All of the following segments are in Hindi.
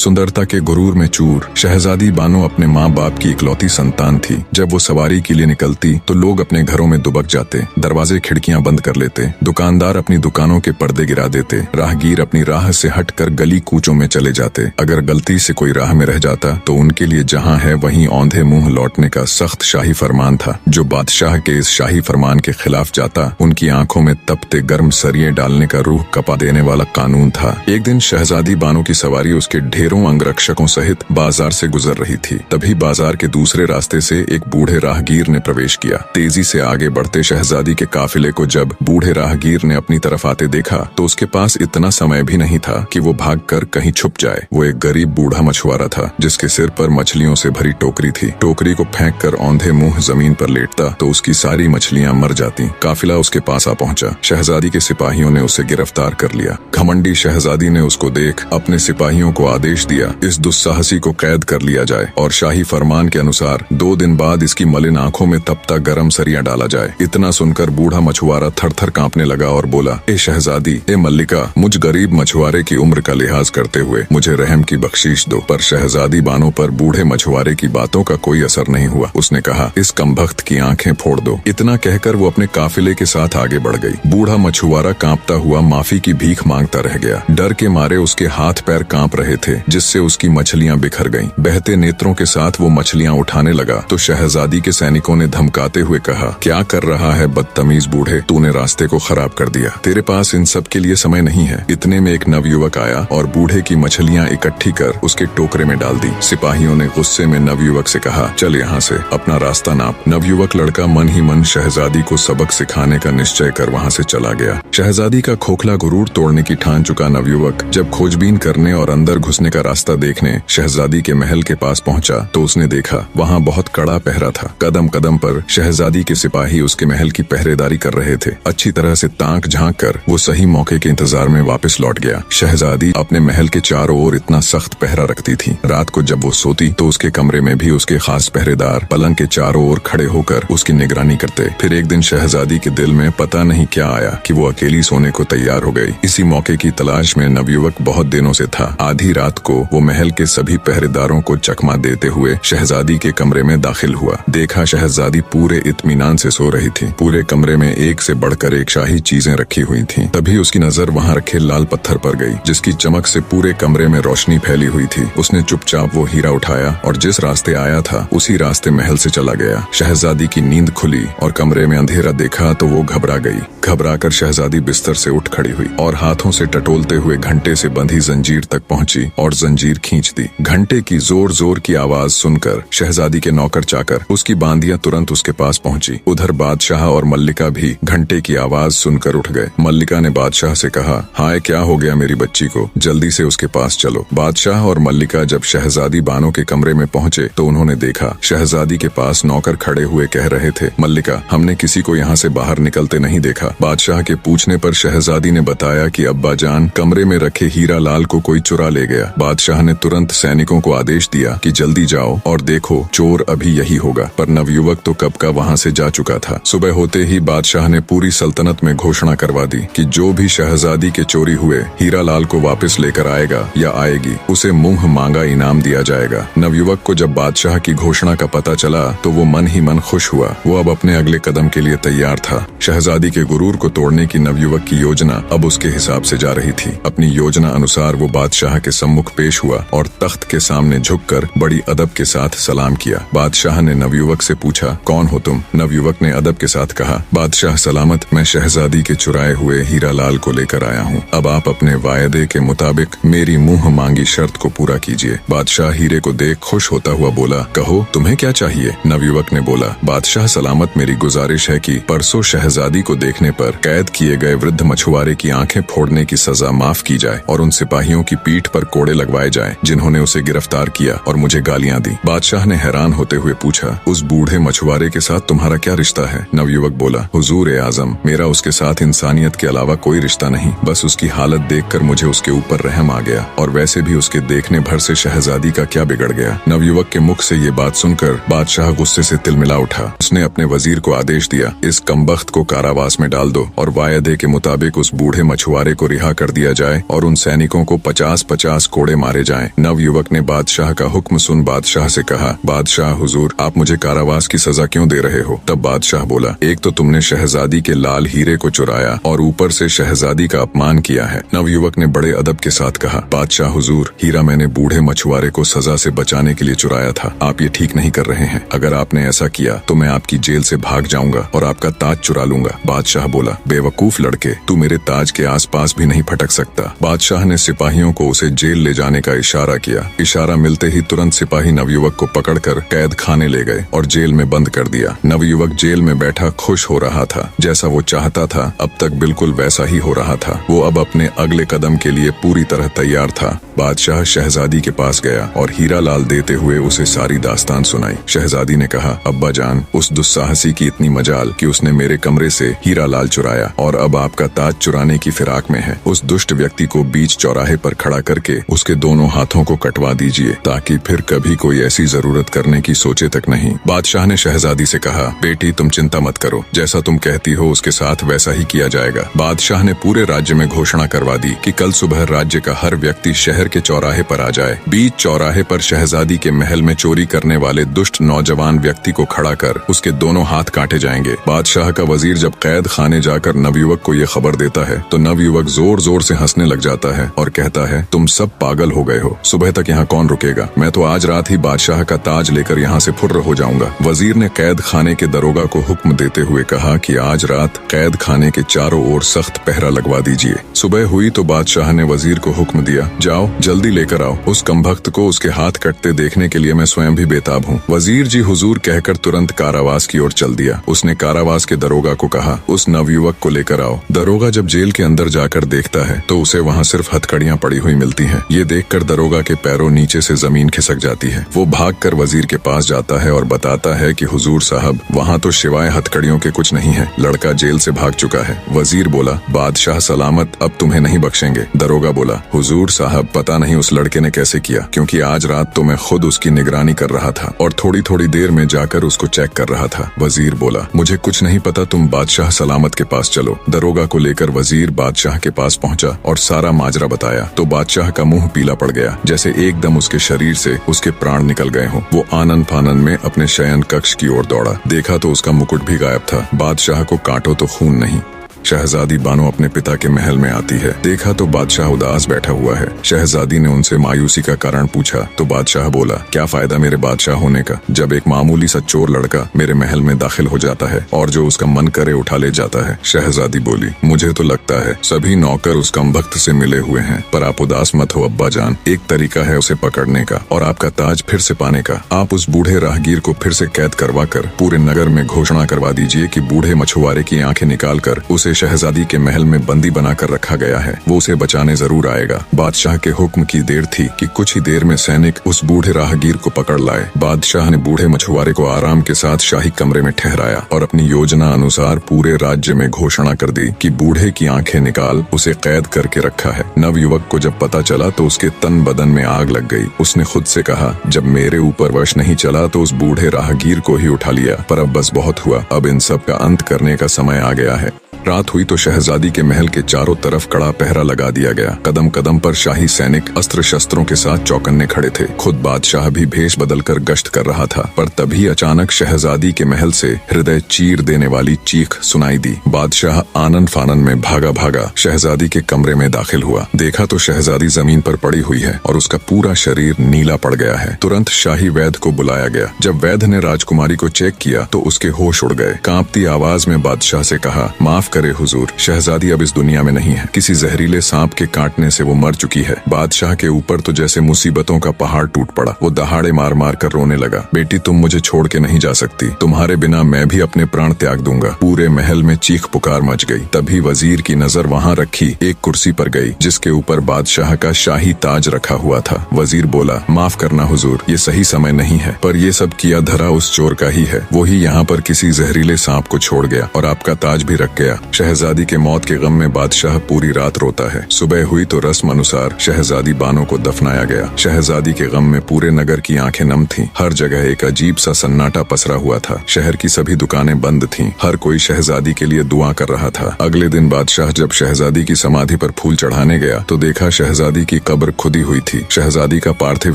सुंदरता के गुरूर में चूर शहजादी बानो अपने माँ बाप की इकलौती संतान थी। जब वो सवारी के लिए निकलती तो लोग अपने घरों में दुबक जाते, दरवाजे खिड़कियां बंद कर लेते, दुकानदार अपनी दुकानों के पर्दे गिरा देते, राहगीर अपनी राह से हटकर गली कूचों में चले जाते। अगर गलती से कोई राह में रह जाता तो उनके लिए जहाँ है वहीं औंधे मुंह लौटने का सख्त शाही फरमान था। जो बादशाह के इस शाही फरमान के खिलाफ जाता उनकी आंखों में तपते गर्म सरिये डालने का रूह कपा देने वाला कानून था। एक दिन शहजादी बानो की सवारी उसके ढेरों अंगरक्षकों सहित बाजार से गुजर रही थी। तभी बाजार के दूसरे रास्ते से एक बूढ़े राहगीर ने प्रवेश किया। तेजी से आगे बढ़ते शहजादी के काफिले को जब बूढ़े राहगीर ने अपनी तरफ आते देखा तो उसके पास इतना समय भी नहीं था कि वो भागकर कहीं छुप जाए। वो एक गरीब बूढ़ा मछुआरा था जिसके सिर पर मछलियों से भरी टोकरी थी। टोकरी को फेंक कर औंधे मुंह जमीन पर लेटता तो उसकी सारी मछलियां मर जाती। काफिला उसके पास आ पहुंचा। शहजादी के सिपाहियों ने उसे गिरफ्तार कर लिया। घमंडी शहजादी ने उसको देख अपने सिपाहियों को आदेश दिया इस दुस्साहसी को कैद कर लिया जाए और शाही फरमान के अनुसार 2 दिन बाद इसकी मलिन आंखों में तपता गरम सरिया डाला जाए। इतना सुनकर बूढ़ा मछुआरा थर-थर कांपने लगा और बोला, ए शहजादी, ए मल्लिका, मुझ गरीब मछुआरे की उम्र का लिहाज करते हुए मुझे रहम की बख्शीश दो। पर शहजादी बानो पर बूढ़े मछुआरे की बातों का कोई असर नहीं हुआ। उसने कहा, इस कमबख्त की आंखें फोड़ दो। इतना कहकर वो अपने काफिले के साथ आगे बढ़ गई। बूढ़ा मछुआरा कांपता हुआ माफी की भीख मांगता रह गया। डर के मारे उसके हाथ पैर कांप रहे थे जिससे उसकी मछलियां बिखर गईं। बहते नेत्रों के साथ वो मछलियां उठाने लगा तो शहजादी के सैनिकों ने धमकाते हुए कहा, क्या कर रहा है बदतमीज बूढ़े, तूने रास्ते को खराब कर दिया। तेरे पास इन सब के लिए समय नहीं है। इतने में एक नवयुवक आया और बूढ़े की मछलियां इकट्ठी कर उसके टोकरे में डाल दी। सिपाहियों ने गुस्से में नवयुवक से कहा, चल यहाँ से, अपना रास्ता नाप। नवयुवक लड़का मन ही मन शहजादी को सबक सिखाने का निश्चय कर वहाँ से चला गया। शहजादी का खोखला गुरूर तोड़ने की ठान चुका नवयुवक जब खोजबीन करने और अंदर घुसने का रास्ता देखने शहजादी के महल के पास पहुंचा तो उसने देखा वहाँ बहुत कड़ा पहरा था। कदम कदम पर शहजादी के सिपाही उसके महल की पहरेदारी कर रहे थे। अच्छी तरह से ताक झांक कर वो सही मौके के इंतजार में वापस लौट गया। शहजादी अपने महल के चारों ओर इतना सख्त पहरा रखती थी। रात को जब वो सोती तो उसके कमरे में भी उसके खास पहरेदार पलंग के चारों ओर खड़े होकर उसकी निगरानी करते। फिर एक दिन शहजादी के दिल में पता नहीं क्या आया कि वो अकेली सोने को तैयार हो गई। इसी मौके की तलाश में नवयुवक बहुत दिनों से था। आधी रात को वो महल के सभी पहरेदारों को चकमा देते हुए शहजादी के कमरे में दाखिल हुआ। देखा शहजादी पूरे इत्मीनान से सो रही थी। पूरे कमरे में एक से बढ़कर एक शाही चीजें रखी हुई थीं। तभी उसकी नजर वहाँ रखे लाल पत्थर पर गई जिसकी चमक से पूरे कमरे में रोशनी फैली हुई थी। उसने चुपचाप वो हीरा उठाया और जिस रास्ते आया था उसी रास्ते महल से चला गया। शहजादी की नींद खुली और कमरे में अंधेरा देखा तो वो घबरा गई। घबराकर शहजादी बिस्तर से उठ खड़ी हुई और हाथों से टटोलते हुए घंटे से बंधी जंजीर तक पहुंची और जंजीर खींच दी। घंटे की जोर जोर की आवाज सुनकर शहजादी के नौकर चाकर उसकी बांदियां तुरंत उसके पास पहुंची। उधर बादशाह और मल्लिका भी घंटे की आवाज सुनकर उठ गए। मल्लिका ने बादशाह से कहा, हाय, क्या हो गया मेरी बच्ची को, जल्दी से उसके पास चलो। बादशाह और मल्लिका जब शहजादी बानो के कमरे में पहुंचे तो उन्होंने देखा शहजादी के पास नौकर खड़े हुए कह रहे थे, मल्लिका, हमने किसी को यहाँ से बाहर निकलते नहीं देखा। बादशाह के पूछने पर शहजादी ने बताया कि अब्बा जान, कमरे में रखे हीरा लाल को कोई चुरा ले गया। बादशाह ने तुरंत सैनिकों को आदेश दिया कि जल्दी जाओ और देखो चोर अभी यही होगा। पर नवयुवक तो कब का वहाँ से जा चुका था। सुबह होते ही बादशाह ने पूरी सल्तनत में घोषणा करवा दी कि जो भी शहजादी के चोरी हुए हीरा लाल को वापस लेकर आएगा या आएगी उसे मुंह मांगा इनाम दिया जाएगा। नवयुवक को जब बादशाह की घोषणा का पता चला तो वो मन ही मन खुश हुआ। वो अब अपने अगले कदम के लिए तैयार था। शहजादी के गुरूर को तोड़ने की नवयुवक की योजना अब उसके हिसाब से जा रही थी। अपनी योजना अनुसार वो बादशाह के सम्मुख पेश हुआ और तख्त के सामने झुककर बड़ी अदब के साथ सलाम किया। बादशाह ने नवयुवक से पूछा, कौन हो तुम? नवयुवक ने अदब के साथ कहा, बादशाह सलामत, मैं शहजादी के चुराए हुए हीरा लाल को लेकर आया हूँ। अब आप अपने वायदे के मुताबिक मेरी मुंह मांगी शर्त को पूरा कीजिए। बादशाह हीरे को देख खुश होता हुआ बोला, कहो तुम्हें क्या चाहिए? नवयुवक ने बोला, बादशाह सलामत, मेरी गुजारिश है कि परसों शहजादी को देखने पर कैद किए गए वृद्ध मछुआरे की आंखें फोड़ने की सजा माफ की जाए और उन सिपाहियों की पीठ पर कोड़े लगवाए जाए जिन्होंने उसे गिरफ्तार किया और मुझे गालियां दी। बादशाह ने हैरान होते हुए पूछा, उस बूढ़े मछुआरे के साथ तुम्हारा क्या रिश्ता है? नवयुवक बोला, हुजूर ए आजम, मेरा उसके साथ इंसानियत के अलावा कोई रिश्ता नहीं। बस उसकी हालत देखकर मुझे उसके ऊपर रहम आ गया और वैसे भी उसके देखने भर से शहजादी का क्या बिगड़ गया। नवयुवक के मुख से ये बात सुनकर बादशाह गुस्से से तिलमिला उठा। उसने अपने वजीर को आदेश दिया, इस कमबख्त को कारावास में डाल दो और वायदे के मुताबिक उस बूढ़े मछुआरे को रिहा कर दिया जाए और उन सैनिकों को 50-50 कोड़े कोड़े मारे जाएं। नवयुवक ने बादशाह का हुक्म सुन बादशाह से कहा, बादशाह हुजूर, आप मुझे कारावास की सजा क्यों दे रहे हो? तब बादशाह बोला, एक तो तुमने शहजादी के लाल हीरे को चुराया और ऊपर से शहजादी का अपमान किया है। नवयुवक ने बड़े अदब के साथ कहा, बादशाह हुजूर, हीरा मैंने बूढ़े मछुआरे को सजा से बचाने के लिए चुराया था। आप ये ठीक नहीं कर रहे हैं। अगर आपने ऐसा किया तो मैं आपकी जेल से भाग जाऊंगा और आपका ताज चुरा लूंगा। बादशाह बोला, बेवकूफ लड़के, तू मेरे ताज के आसपास भी नहीं फटक सकता। बादशाह ने सिपाहियों को उसे जेल ले जाने का इशारा किया। इशारा मिलते ही तुरंत सिपाही नवयुवक को पकड़कर कैद खाने ले गए और जेल में बंद कर दिया। नवयुवक जेल में बैठा खुश हो रहा था। जैसा वो चाहता था अब तक बिल्कुल वैसा ही हो रहा था। वो अब अपने अगले कदम के लिए पूरी तरह तैयार था। बादशाह शहजादी के पास गया और हीरा लाल देते हुए उसे सारी दास्तान सुनाई। शहजादी ने कहा, अब्बा जान, उस दुस्साहसी की इतनी मजाल कि उसने मेरे कमरे से हीरा लाल चुराया और अब आपका ताज चुराने की फिराक में है। उस दुष्ट व्यक्ति को बीच चौराहे पर खड़ा करके उसके दोनों हाथों को कटवा दीजिए ताकि फिर कभी कोई ऐसी जरूरत करने की सोचे तक नहीं। बादशाह ने शहजादी से कहा, बेटी तुम चिंता मत करो, जैसा तुम कहती हो उसके साथ वैसा ही किया जाएगा। बादशाह ने पूरे राज्य में घोषणा करवा दी कि कल सुबह राज्य का हर व्यक्ति शहर के चौराहे पर आ जाए। बीच चौराहे पर शहजादी के महल में चोरी करने वाले दुष्ट नौजवान व्यक्ति को खड़ा कर उसके दोनों हाथ काटे जाएंगे। बादशाह का वजीर जब कैद खाने जाकर नवयुवक को ये खबर देता है तो नवयुवक जोर जोर से हंसने लग जाता है और कहता है, तुम सब पागल हो गए हो, सुबह तक यहाँ कौन रुकेगा? मैं तो आज रात ही बादशाह का ताज लेकर यहाँ से फुर्र हो जाऊंगा। वजीर ने कैद खाने के दरोगा को हुक्म देते हुए कहा कि आज रात कैद खाने के चारों ओर सख्त पहरा लगवा दीजिए। सुबह हुई तो बादशाह ने वजीर को हुक्म दिया, जाओ जल्दी लेकर आओ, उस कमबख्त को उसके हाथ कटते देखने के लिए मैं स्वयं भी बेताब हूँ। वजीर जी हुजूर कहकर तुरंत कारावास की ओर चल दिया। उसने कारावास के दरोगा को कहा, उस नवयुवक को लेकर आओ। दरोगा जब जेल के अंदर जाकर देखता है तो उसे वहाँ सिर्फ हथकड़ियाँ पड़ी हुई मिलती हैं। ये देखकर दरोगा के पैरों नीचे से जमीन खिसक जाती है। वो भागकर वजीर के पास जाता है और बताता है कि हुजूर साहब, वहाँ तो सिवाय हथकड़ियों के कुछ नहीं है, लड़का जेल से भाग चुका है। वजीर बोला, बादशाह सलामत, अब तुम्हें नहीं बख्शेंगे। दरोगा बोला, हुजूर साहब, पता नहीं उस लड़के ने कैसे किया, क्योंकि आज रात तो मैं खुद उसकी निगरानी कर रहा था और थोड़ी थोड़ी देर में जाकर उसको चेक कर रहा था। वजीर बोला, मुझे कुछ नहीं पता, तुम बादशाह सलामत के पास चलो। दरोगा को लेकर वजीर बादशाह के पास पहुंचा और सारा माजरा बताया तो बादशाह का मुंह पीला पड़ गया, जैसे एकदम उसके शरीर से उसके प्राण निकल गए हों। वो आनन फानन में अपने शयन कक्ष की ओर दौड़ा। देखा तो उसका मुकुट भी गायब था। बादशाह को काटो तो खून नहीं। शहजादी बानो अपने पिता के महल में आती है। देखा तो बादशाह उदास बैठा हुआ है। शहजादी ने उनसे मायूसी का कारण पूछा तो बादशाह बोला, क्या फायदा मेरे बादशाह होने का जब एक मामूली सा चोर लड़का मेरे महल में दाखिल हो जाता है और जो उसका मन करे उठा ले जाता है। शहजादी बोली, मुझे तो लगता है सभी नौकर उस कमबख्त से मिले हुए हैं, पर आप उदास मत हो अब्बा जान, एक तरीका है उसे पकड़ने का और आपका ताज फिर से पाने का। आप उस बूढ़े राहगीर को फिर से कैद करवा कर पूरे नगर में घोषणा करवा दीजिए कि बूढ़े मछुआरे की आंखें निकाल कर उसे शहजादी के महल में बंदी बनाकर रखा गया है, वो उसे बचाने जरूर आएगा। बादशाह के हुक्म की देर थी कि कुछ ही देर में सैनिक उस बूढ़े राहगीर को पकड़ लाए। बादशाह ने बूढ़े मछुआरे को आराम के साथ शाही कमरे में ठहराया और अपनी योजना अनुसार पूरे राज्य में घोषणा कर दी कि बूढ़े की आंखें निकाल उसे कैद करके रखा है। नवयुवक को जब पता चला तो उसके तन बदन में आग लग गई। उसने खुद से कहा, जब मेरे ऊपर वश नहीं चला तो उस बूढ़े राहगीर को ही उठा लिया, पर अब बस बहुत हुआ, अब इन सब का अंत करने का समय आ गया है। रात हुई तो शहजादी के महल के चारों तरफ कड़ा पहरा लगा दिया गया। कदम कदम पर शाही सैनिक अस्त्र शस्त्रों के साथ चौकन्ने खड़े थे। खुद बादशाह भी भेष बदलकर गश्त कर रहा था, पर तभी अचानक शहजादी के महल से हृदय चीर देने वाली चीख सुनाई दी। बादशाह आनन फानन में भागा भागा शहजादी के कमरे में दाखिल हुआ। देखा तो शहजादी जमीन पर पड़ी हुई है और उसका पूरा शरीर नीला पड़ गया है। तुरंत शाही वैद्य को बुलाया गया। जब वैद्य ने राजकुमारी को चेक किया तो उसके होश उड़ गए। कांपती आवाज में बादशाह से कहा, माफ करे हुजूर, शहजादी अब इस दुनिया में नहीं है, किसी जहरीले सांप के काटने से वो मर चुकी है। बादशाह के ऊपर तो जैसे मुसीबतों का पहाड़ टूट पड़ा। वो दहाड़े मार मार कर रोने लगा। बेटी, तुम मुझे छोड़ के नहीं जा सकती, तुम्हारे बिना मैं भी अपने प्राण त्याग दूंगा। पूरे महल में चीख पुकार मच गई। तभी वजीर की नजर वहाँ रखी एक कुर्सी पर गई जिसके ऊपर बादशाह का शाही ताज रखा हुआ था। वजीर बोला, माफ करना हुजूर, ये सही समय नहीं है, पर ये सब किया धरा उस चोर का ही है। वो ही यहाँ पर किसी जहरीले सांप को छोड़ गया और आपका ताज भी रख गया। शहजादी के मौत के गम में बादशाह पूरी रात रोता है। सुबह हुई तो रस्म अनुसार शहजादी बानो को दफनाया गया। शहजादी के गम में पूरे नगर की आंखें नम थीं। हर जगह एक अजीब सा सन्नाटा पसरा हुआ था। शहर की सभी दुकानें बंद थीं। हर कोई शहजादी के लिए दुआ कर रहा था। अगले दिन बादशाह जब शहजादी की समाधि पर फूल चढ़ाने गया तो देखा शहजादी की कब्र खुदी हुई थी। शहजादी का पार्थिव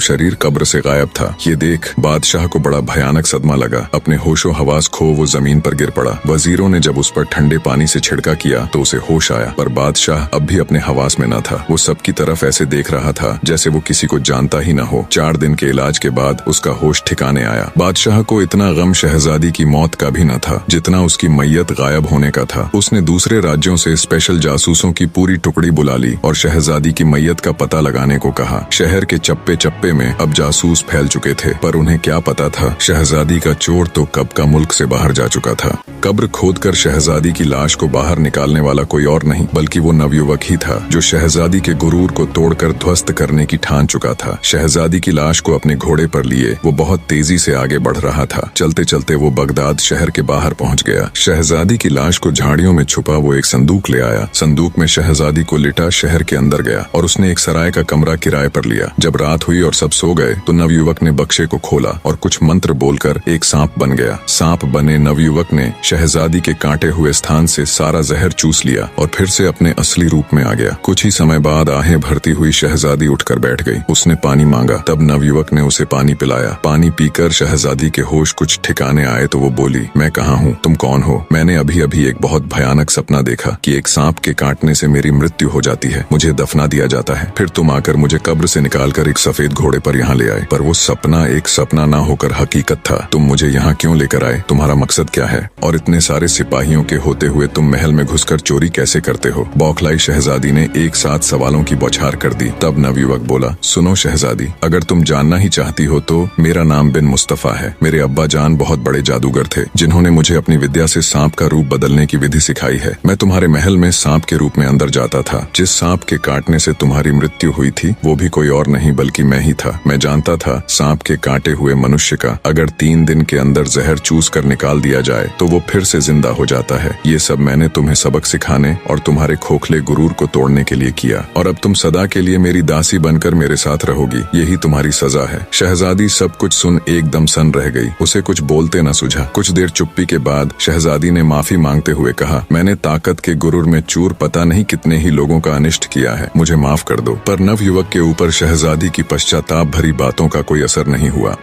शरीर कब्र से गायब था। ये देख बादशाह को बड़ा भयानक सदमा लगा। अपने होशो हवास खो वो जमीन पर गिर पड़ा। वजीरों ने जब उस पर ठंडे पानी से छिड़का किया तो उसे होश आया, पर बादशाह अब भी अपने हवास में न था। वो सबकी तरफ ऐसे देख रहा था जैसे वो किसी को जानता ही न हो। 4 दिन के इलाज के बाद उसका होश ठिकाने आया। बादशाह को इतना गम शहजादी की मौत का भी न था जितना उसकी मैयत गायब होने का था। उसने दूसरे राज्यों से स्पेशल जासूसों की पूरी टुकड़ी बुला ली और शहजादी की मैयत का पता लगाने को कहा। शहर के चप्पे चप्पे में अब जासूस फैल चुके थे, पर उन्हें क्या पता था शहजादी का चोर तो कब का मुल्क से बाहर जा चुका था। कब्र खोदकर शहजादी की लाश को बाहर निकालने वाला कोई और नहीं बल्कि वो नवयुवक ही था जो शहजादी के गुरूर को तोड़कर ध्वस्त करने की ठान चुका था। शहजादी की लाश को अपने घोड़े पर लिए वो बहुत तेजी से आगे बढ़ रहा था। चलते चलते वो बगदाद शहर के बाहर पहुंच गया। शहजादी की लाश को झाड़ियों में छुपा वो एक संदूक ले आया। संदूक में शहजादी को लिटा शहर के अंदर गया और उसने एक सराय का कमरा किराए पर लिया। जब रात हुई और सब सो गए तो नवयुवक ने बक्से को खोला और कुछ मंत्र बोलकर एक सांप बन गया। सांप बने नवयुवक ने शहजादी के कांटे हुए स्थान से सारा जहर चूस लिया और फिर से अपने असली रूप में आ गया। कुछ ही समय बाद आहें भरती हुई शहजादी उठकर बैठ गई। उसने पानी मांगा, तब नवयुवक ने उसे पानी पिलाया। पानी पीकर शहजादी के होश कुछ ठिकाने आए तो वो बोली, मैं कहाँ हूँ, तुम कौन हो? मैंने अभी अभी एक बहुत भयानक सपना देखा कि एक सांप के काटने से मेरी मृत्यु हो जाती है, मुझे दफना दिया जाता है, फिर तुम आकर मुझे कब्र से निकालकर एक सफेद घोड़े पर यहाँ ले आए। पर वो सपना एक सपना ना होकर हकीकत था। तुम मुझे यहाँ क्यों लेकर आए? तुम्हारा मकसद क्या है? और इतने सारे सिपाहियों के होते हुए तुम महल में घुसकर चोरी कैसे करते हो? बौखलाई शहजादी ने एक साथ सवालों की बौछार कर दी। तब नवयुवक बोला, सुनो शहजादी, अगर तुम जानना ही चाहती हो तो मेरा नाम बिन मुस्तफा है। मेरे अब्बा जान बहुत बड़े जादूगर थे जिन्होंने मुझे अपनी विद्या से सांप का रूप बदलने की विधि सिखाई है। मैं तुम्हारे महल में सांप के रूप में अंदर जाता था। जिस सांप के काटने से तुम्हारी मृत्यु हुई थी वो भी कोई और नहीं बल्कि मैं ही था। मैं जानता था सांप के काटे हुए मनुष्य का अगर 3 दिन के अंदर जहर चूस कर निकाल दिया जाए तो वो फिर से जिंदा हो जाता है। ये सब मैंने तुम्हें सबक सिखाने और तुम्हारे खोखले गुरूर को तोड़ने के लिए किया, और अब तुम सदा के लिए मेरी दासी बनकर मेरे साथ रहोगी। यही तुम्हारी सजा है। शहजादी सब कुछ सुन एकदम सन रह गई। उसे कुछ बोलते न सूझा। कुछ देर चुप्पी के बाद शहजादी ने माफी मांगते हुए कहा, मैंने ताकत के गुरूर में चूर पता नहीं कितने ही लोगों का अनिष्ट किया है, मुझे माफ कर दो। पर नवयुवक के ऊपर शहजादी की पश्चाताप भरी बातों का कोई असर नहीं हुआ।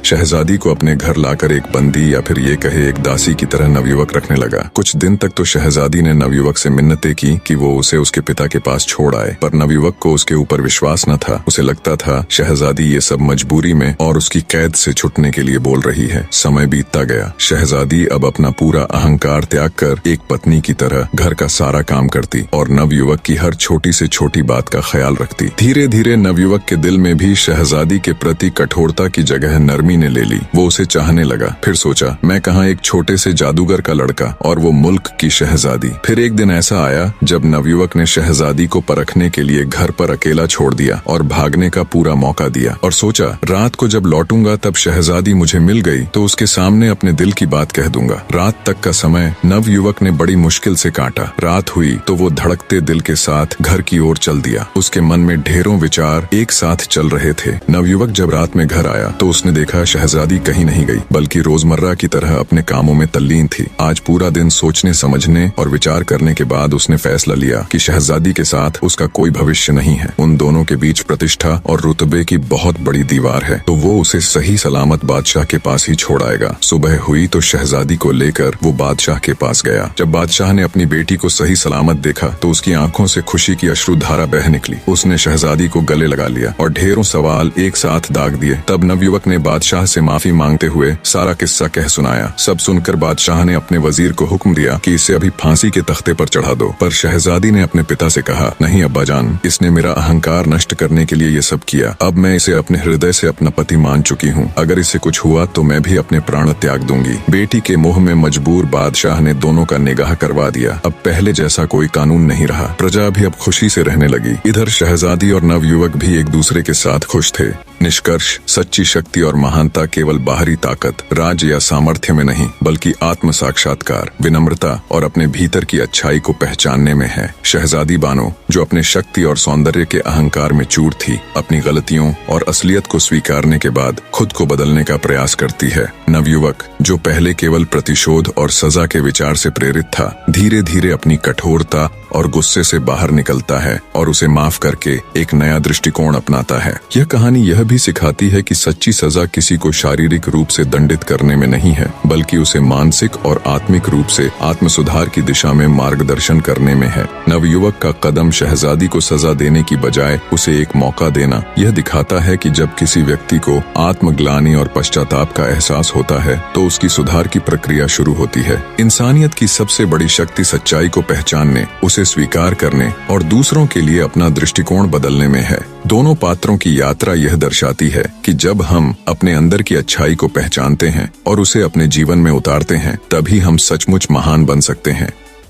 शहजादी को अपने घर लाकर एक बंदी या फिर ये कहे एक दासी की तरह नवयुवक रखने लगा। कुछ दिन तक तो शहजादी ने नवयुवक से मिन्नतें की कि वो उसे उसके पिता के पास छोड़ आए, पर नवयुवक को उसके ऊपर विश्वास न था। उसे लगता था शहजादी ये सब मजबूरी में और उसकी कैद से छुटने के लिए बोल रही है। समय बीतता गया। शहजादी अब अपना पूरा अहंकार त्याग कर एक पत्नी की तरह घर का सारा काम करती और नवयुवक की हर छोटी से छोटी बात का ख्याल रखती। धीरे धीरे नवयुवक के दिल में भी शहजादी के प्रति कठोरता की जगह नरमी ने ले ली। वो उसे चाहने लगा। फिर सोचा, मैं कहाँ एक छोटे से जादूगर का लड़का और वो मुल्क की शहजादी। फिर एक दिन ऐसा आया जब नवयुवक ने शहजादी को परखने के लिए घर पर अकेला छोड़ दिया और भागने का पूरा मौका दिया, और सोचा रात को जब लौटूंगा तब शहजादी मुझे मिल गई तो उसके सामने अपने दिल की बात कह दूंगा। रात तक का समय नवयुवक ने बड़ी मुश्किल से काटा। रात हुई तो वो धड़कते दिल के साथ घर की ओर चल दिया। उसके मन में ढेरों विचार एक साथ चल रहे थे। नवयुवक जब रात में घर आया तो उसने देखा शहजादी कहीं नहीं गई बल्कि रोजमर्रा की तरह अपने कामों में तल्लीन थी। आज पूरा दिन सोचने समझने और विचार करने के बाद उसने फैसला लिया कि शहजादी के साथ उसका कोई भविष्य नहीं है। उन दोनों के बीच प्रतिष्ठा और रुतबे की बहुत बड़ी दीवार है, तो वो उसे सही सलामत बादशाह के पास ही छोड़ आएगा। सुबह हुई तो शहजादी को लेकर वो बादशाह के पास गया। जब बादशाह ने अपनी बेटी को सही सलामत देखा तो उसकी आंखों से खुशी की अश्रुधारा बह निकली। उसने शहजादी को गले लगा लिया और ढेरों सवाल एक साथ दाग दिए। तब नवयुवक ने बादशाह से माफी मांगते हुए सारा किस्सा कह सुनाया। सब सुनकर बादशाह ने अपने वजीर को हुक्म दिया कि इसे अभी फांसी के तख्ते पर चढ़ा दो। पर शहजादी ने अपने पिता से कहा, नहीं अब्बाजान, इसने मेरा अहंकार नष्ट करने के लिए ये सब किया। अब मैं इसे अपने हृदय से अपना पति मान चुकी हूँ। अगर इसे कुछ हुआ तो मैं भी अपने प्राण त्याग दूंगी। बेटी के मोह में मजबूर बादशाह ने दोनों का निगाह करवा दिया। अब पहले जैसा कोई कानून नहीं रहा। प्रजा भी अब खुशी से रहने लगी। इधर शहजादी और नवयुवक भी एक दूसरे के साथ खुश थे। निष्कर्ष, सच्ची शक्ति और महान महानता केवल बाहरी ताकत, राज या सामर्थ्य में नहीं, बल्कि आत्म साक्षात्कार, विनम्रता और अपने भीतर की अच्छाई को पहचानने में है। शहजादी बानो, जो अपने शक्ति और सौंदर्य के अहंकार में चूर थी, अपनी गलतियों और असलियत को स्वीकारने के बाद खुद को बदलने का प्रयास करती है। नवयुवक, जो पहले केवल प्रतिशोध और सजा के विचार से प्रेरित था, धीरे धीरे अपनी कठोरता और गुस्से से बाहर निकलता है और उसे माफ करके एक नया दृष्टिकोण अपनाता है। यह कहानी यह भी सिखाती है कि सच्ची सजा किसी को शारीरिक रूप से दंडित करने में नहीं है, बल्कि उसे मानसिक और आत्मिक रूप से आत्म सुधार की दिशा में मार्गदर्शन करने में है। नवयुवक का कदम शहजादी को सजा देने की बजाय उसे एक मौका देना यह दिखाता है कि जब किसी व्यक्ति को आत्मग्लानि और पश्चाताप का एहसास होता है तो उसकी सुधार की प्रक्रिया शुरू होती है। इंसानियत की सबसे बड़ी शक्ति सच्चाई को पहचानने, उसे स्वीकार करने और दूसरों के लिए अपना दृष्टिकोण बदलने में है। दोनों पात्रों की यात्रा यह दर्शाती है कि जब हम अपने अंदर की अच्छाई को पहचानते हैं और उसे अपने जीवन में उतारते हैं, तभी हम सचमुच महान बन सकते हैं।